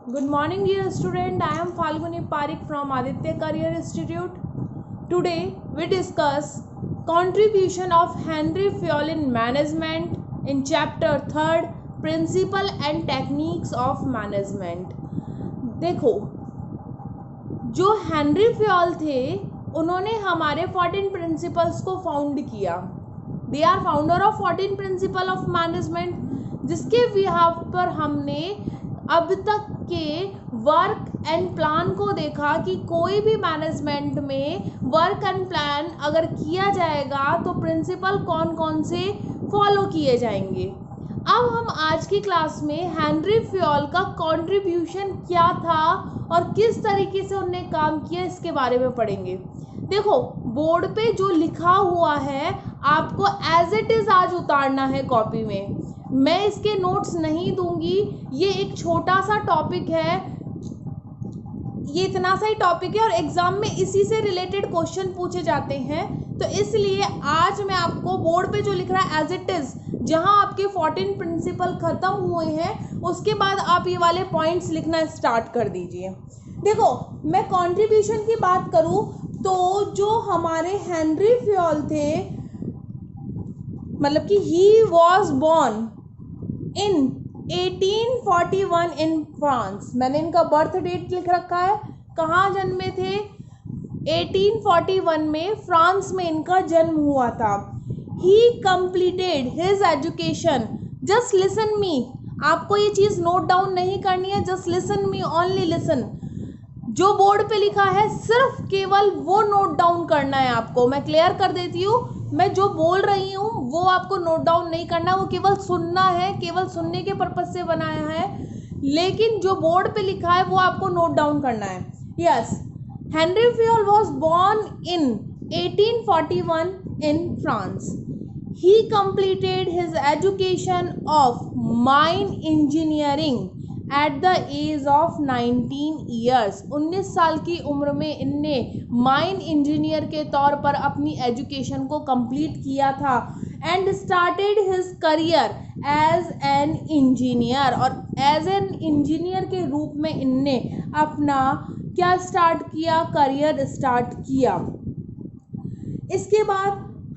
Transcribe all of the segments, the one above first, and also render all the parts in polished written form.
Good morning, dear student. I am Falguni Parikh from Aditya Career Institute. Today we discuss contribution of Henry Fayol in management in chapter 3rd, Principle and Techniques of Management. देखो, जो Henry Fayol थे उन्होंने हमारे 14 principles को found किया. They are founder of 14 principle of management, जिसके behalf पर हमने अब तक के वर्क एंड प्लान को देखा कि कोई भी मैनेजमेंट में वर्क एंड प्लान अगर किया जाएगा तो प्रिंसिपल कौन कौन से फॉलो किए जाएंगे. अब हम आज की क्लास में हेनरी फ्योल का कंट्रीब्यूशन क्या था और किस तरीके से उन्होंने काम किया इसके बारे में पढ़ेंगे. देखो, बोर्ड पे जो लिखा हुआ है आपको एज इट इज़ आज उतारना है कॉपी में. मैं इसके नोट्स नहीं दूंगी. ये एक छोटा सा टॉपिक है, ये इतना सा ही टॉपिक है और एग्जाम में इसी से रिलेटेड क्वेश्चन पूछे जाते हैं. तो इसलिए आज मैं आपको बोर्ड पे जो लिख रहा है एज इट इज़, जहां आपके 14 प्रिंसिपल खत्म हुए हैं उसके बाद आप ये वाले पॉइंट्स लिखना स्टार्ट कर दीजिए. देखो, मैं कंट्रीब्यूशन की बात करूं तो जो हमारे हेनरी फ्योल थे, मतलब कि he was born in 1841 in France. मैंने इनका बर्थ डेट लिख रखा है, कहाँ जन्मे थे. 1841 में फ्रांस में इनका जन्म हुआ था. ही completed his education, just listen me, आपको ये चीज़ नोट डाउन नहीं करनी है, just listen me, only listen. जो बोर्ड पे लिखा है सिर्फ केवल वो नोट डाउन करना है आपको. मैं क्लियर कर देती हूँ, मैं जो बोल रही हूँ वो आपको नोट डाउन नहीं करना, वो केवल सुनना है, केवल सुनने के पर्पज से बनाया है. लेकिन जो बोर्ड पे लिखा है वो आपको नोट डाउन करना है. Yes, Henry Fayol was born in 1841 in France. He completed his education of mine engineering at the age of 19 years. 19 साल की उम्र में इनने माइन इंजीनियर के तौर पर अपनी एजुकेशन को कंप्लीट किया था. And started his career as an engineer, और एज एन इंजीनियर के रूप में इनने अपना क्या स्टार्ट किया, करियर स्टार्ट किया. इसके बाद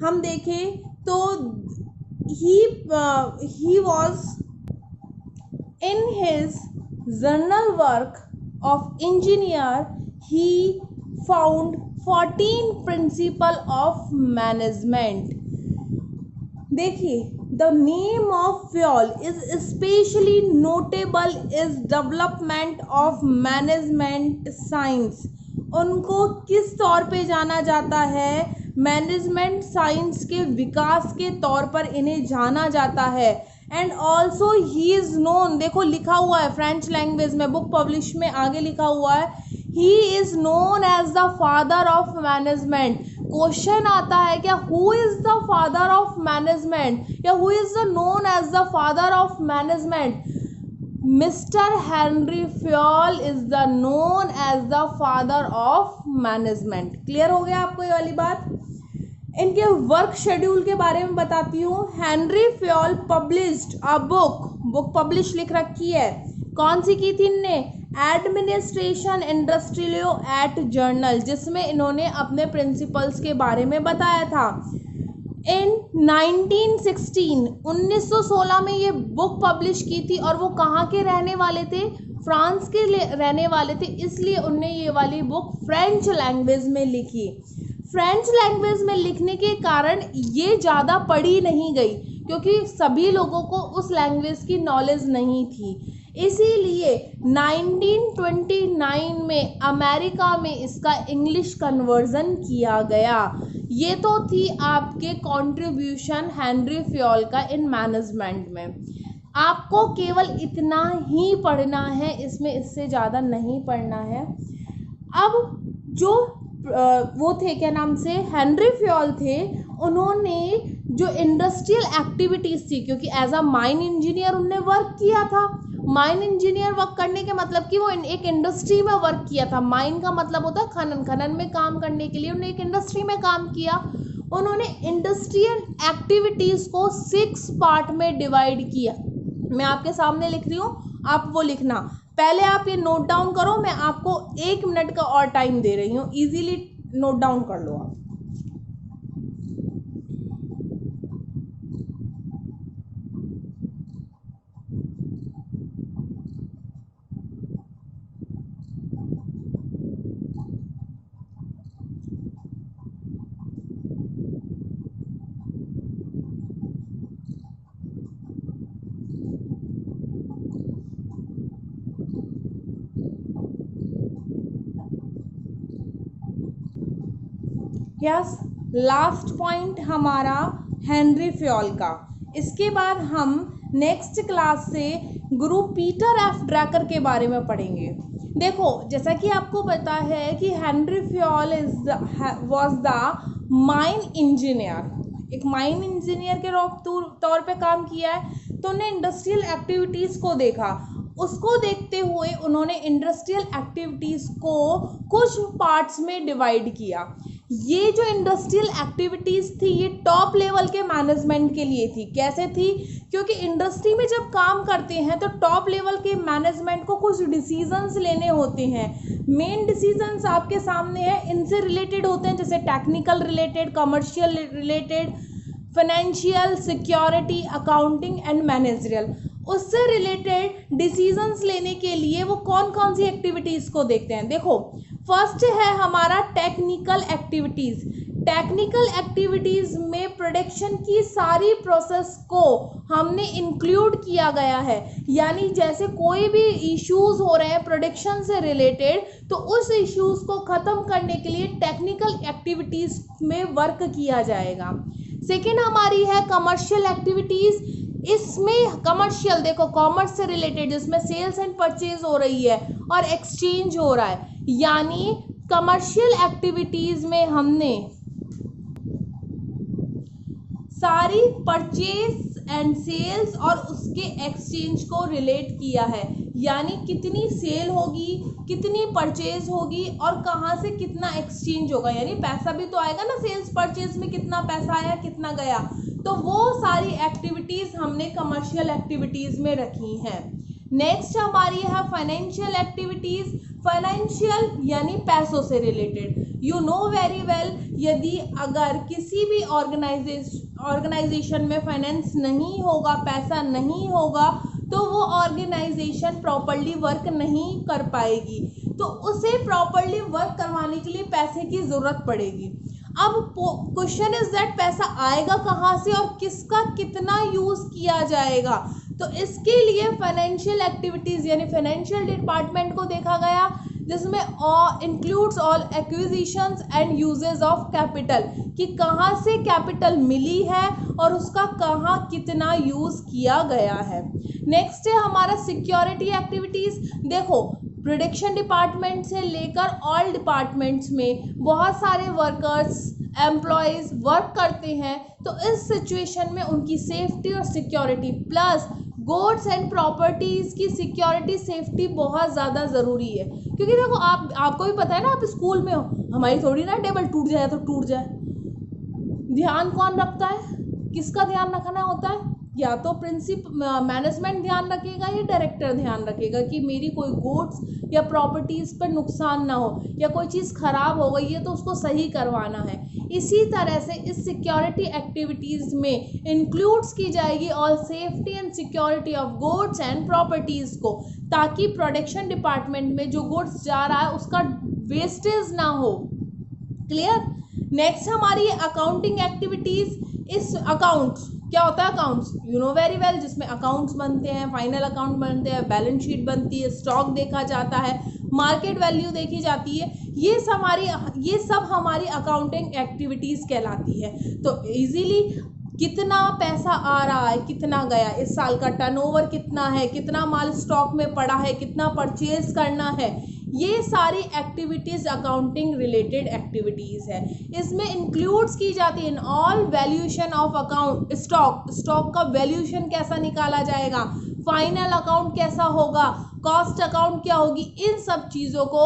हम देखें तो he was in his journal work of engineer, he found 14 principle of management. देखिए, the name of Fayol is especially notable is development of management science. उनको किस तौर पे जाना जाता है, मैनेजमेंट साइंस के विकास के तौर पर इन्हें जाना जाता है. And also he is known, देखो लिखा हुआ है फ्रेंच लैंग्वेज में, बुक पब्लिश में आगे लिखा हुआ है, he is known as the father of management. Question आता है क्या, who is the father of management या who is the known as the father of management. Mister Henry Fayol is the known as the father of management. Clear हो गया आपको ये वाली बात. इनके वर्क शेड्यूल के बारे में बताती हूँ. Henry Fayol published a book publish लिख रखी है, कौन सी की थी इनने, एडमिनिस्ट्रेशन इंडस्ट्रियो एट जर्नल, जिसमें इन्होंने अपने प्रिंसिपल्स के बारे में बताया था. इन 1916 में ये बुक पब्लिश की थी और वो कहाँ के रहने वाले थे, फ्रांस के रहने वाले थे, इसलिए उनने ये वाली बुक फ्रेंच लैंग्वेज में लिखी. फ्रेंच लैंग्वेज में लिखने के कारण ये ज़्यादा पढ़ी नहीं गई क्योंकि सभी लोगों को उस लैंग्वेज की नॉलेज नहीं थी. इसीलिए 1929 में अमेरिका में इसका इंग्लिश कन्वर्जन किया गया. ये तो थी आपके कंट्रीब्यूशन हेनरी फ्योल का इन मैनेजमेंट में. आपको केवल इतना ही पढ़ना है, इसमें इससे ज़्यादा नहीं पढ़ना है. अब जो वो थे, क्या नाम से, हेनरी फ्योल थे, उन्होंने जो इंडस्ट्रियल एक्टिविटीज़ थी, क्योंकि एज अ माइन इंजीनियर उनने वर्क किया था. माइन इंजीनियर वर्क करने के मतलब कि वो एक इंडस्ट्री में वर्क किया था. माइन का मतलब होता है खनन में काम करने के लिए उन्होंने एक इंडस्ट्री में काम किया. उन्होंने इंडस्ट्रियल एक्टिविटीज़ को 6 पार्ट में डिवाइड किया. मैं आपके सामने लिख रही हूँ, आप वो लिखना. पहले आप ये नोट डाउन करो, मैं आपको 1 मिनट का और टाइम दे रही हूँ, इजीली नोट डाउन कर लो आप। यस, लास्ट पॉइंट हमारा हेनरी फ्योल का। इसके बाद हम नेक्स्ट क्लास से गुरु पीटर एफ ड्रकर के बारे में पढ़ेंगे। देखो, जैसा कि आपको पता है कि Henry Fayol was the mine engineer, एक माइन इंजीनियर के तौर पे काम किया है। तो उन्हें इंडस्ट्रियल एक्टिविटीज़ को देखा, उसको देखते हुए उन्होंने इंडस्ट्रियल एक्टिविटीज़ को कुछ पार्ट्स में डिवाइड किया। ये जो इंडस्ट्रियल एक्टिविटीज़ थी ये टॉप लेवल के मैनेजमेंट के लिए थी। कैसे थी? क्योंकि इंडस्ट्री में जब काम करते हैं तो टॉप लेवल के मैनेजमेंट को कुछ डिसीजंस लेने होते हैं। मेन डिसीजंस आपके सामने है, इनसे रिलेटेड होते हैं, जैसे technical related, commercial related, financial, security, accounting and managerial. उससे रिलेटेड डिसीजंस लेने के लिए वो कौन कौन सी एक्टिविटीज़ को देखते हैं। देखो, फर्स्ट है हमारा टेक्निकल एक्टिविटीज़। टेक्निकल एक्टिविटीज़ में प्रोडक्शन की सारी प्रोसेस को हमने इंक्लूड किया गया है। यानी जैसे कोई भी इश्यूज हो रहे हैं प्रोडक्शन से रिलेटेड, तो उस इश्यूज को ख़त्म करने के लिए टेक्निकल एक्टिविटीज़ में वर्क किया जाएगा। सेकेंड हमारी है कमर्शियल एक्टिविटीज़। इसमें कमर्शियल, देखो, कॉमर्स से रिलेटेड, जिसमें सेल्स एंड परचेज हो रही है और एक्सचेंज हो रहा है। यानी कमर्शियल एक्टिविटीज़ में हमने सारी परचेज एंड सेल्स और उसके एक्सचेंज को रिलेट किया है। यानी कितनी सेल होगी, कितनी परचेज होगी और कहाँ से कितना एक्सचेंज होगा। यानी पैसा भी तो आएगा ना, सेल्स परचेज में कितना पैसा आया, कितना गया। तो वो सारी एक्टिविटीज़ हमने कमर्शियल एक्टिविटीज़ में रखी हैं। नेक्स्ट हमारी है फाइनेंशियल एक्टिविटीज़। फाइनेंशियल यानी पैसों से related. You know very well, यदि अगर किसी भी ऑर्गेनाइजेशन में फाइनेंस नहीं होगा, पैसा नहीं होगा, तो वो ऑर्गेनाइजेशन प्रॉपर्ली वर्क नहीं कर पाएगी। तो उसे प्रॉपर्ली वर्क करवाने के लिए पैसे की ज़रूरत पड़ेगी। अब क्वेश्चन इज दैट पैसा आएगा कहाँ से और किसका कितना यूज़ किया जाएगा। तो इसके लिए फाइनेंशियल एक्टिविटीज़ यानी फाइनेंशियल डिपार्टमेंट को देखा गया, जिसमें includes all acquisitions and uses of capital, कि कहाँ से कैपिटल मिली है और उसका कहाँ कितना यूज़ किया गया है। नेक्स्ट है हमारा सिक्योरिटी एक्टिविटीज़। देखो, प्रोडक्शन डिपार्टमेंट से लेकर ऑल डिपार्टमेंट्स में बहुत सारे वर्कर्स, एम्प्लॉयज़ वर्क करते हैं। तो इस सिचुएशन में उनकी सेफ्टी और security plus goods and properties की सिक्योरिटी, सेफ्टी बहुत ज़्यादा ज़रूरी है। क्योंकि देखो, आपको भी पता है ना, आप स्कूल में हो, हमारी थोड़ी ना टेबल टूट जाए तो टूट जाए। ध्यान कौन रखता है, किसका ध्यान रखना होता है? या तो मैनेजमेंट ध्यान रखेगा या डायरेक्टर ध्यान रखेगा कि मेरी कोई गुड्स या प्रॉपर्टीज़ पर नुकसान ना हो, या कोई चीज़ ख़राब हो गई है तो उसको सही करवाना है। इसी तरह से इस सिक्योरिटी एक्टिविटीज़ में इंक्लूड्स की जाएगी all safety and security of goods and properties को, ताकि प्रोडक्शन डिपार्टमेंट में जो गुड्स जा रहा है उसका वेस्टेज ना हो। क्लियर? नेक्स्ट हमारी अकाउंटिंग एक्टिविटीज़। इस अकाउंट्स, क्या होता है accounts? You know very well, जिसमें अकाउंट्स बनते हैं, फाइनल अकाउंट बनते हैं, बैलेंस शीट बनती है, स्टॉक देखा जाता है, मार्केट वैल्यू देखी जाती है। ये सब हमारी अकाउंटिंग एक्टिविटीज़ कहलाती है। तो इजीली कितना पैसा आ रहा है, कितना गया, इस साल का टर्नओवर कितना है, कितना माल स्टॉक में पड़ा है, कितना परचेज करना है, ये सारी एक्टिविटीज़ अकाउंटिंग रिलेटेड एक्टिविटीज़ है। इसमें इंक्लूड्स की जाती है in all valuation of account, stock का वैल्यूएशन कैसा निकाला जाएगा, फाइनल अकाउंट कैसा होगा, कॉस्ट अकाउंट क्या होगी, इन सब चीज़ों को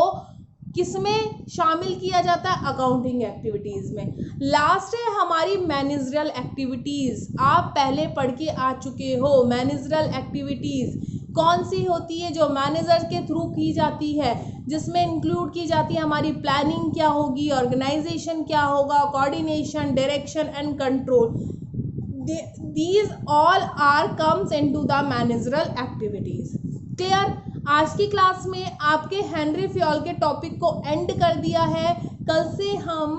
किसमें शामिल किया जाता है? अकाउंटिंग एक्टिविटीज़ में। लास्ट है हमारी मैनेजरियल एक्टिविटीज़। आप पहले पढ़ के आ चुके हो मैनेजरियल एक्टिविटीज़ कौन सी होती है, जो मैनेजर के थ्रू की जाती है, जिसमें इंक्लूड की जाती है हमारी प्लानिंग क्या होगी, ऑर्गेनाइजेशन क्या होगा, coordination, direction and control. These all are comes into the managerial activities. Clear. आज की क्लास में आपके हेनरी फ्योल के टॉपिक को एंड कर दिया है. कल से हम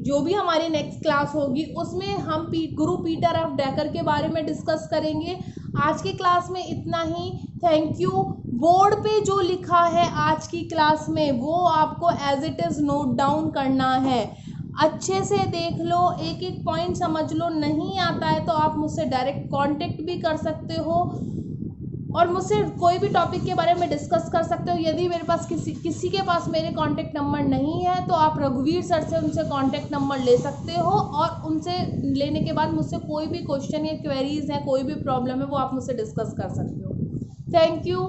जो भी हमारी नेक्स्ट क्लास होगी उसमें हम गुरु पीटर एफ ड्रकर के बारे में डिस्कस करेंगे. आज की क्लास में इतना ही. Thank you. बोर्ड पे जो लिखा है आज की क्लास में वो आपको as it is note down करना है. अच्छे से देख लो, एक एक पॉइंट समझ लो. नहीं आता है तो आप मुझसे डायरेक्ट कांटेक्ट भी कर सकते हो और मुझसे कोई भी टॉपिक के बारे में डिस्कस कर सकते हो. यदि मेरे पास किसी के पास मेरे कांटेक्ट नंबर नहीं है तो आप रघुवीर सर से उनसे कांटेक्ट नंबर ले सकते हो और उनसे लेने के बाद मुझसे कोई भी क्वेश्चन या क्वेरीज है, कोई भी प्रॉब्लम है, वो आप मुझसे डिस्कस कर सकते हो. Thank you.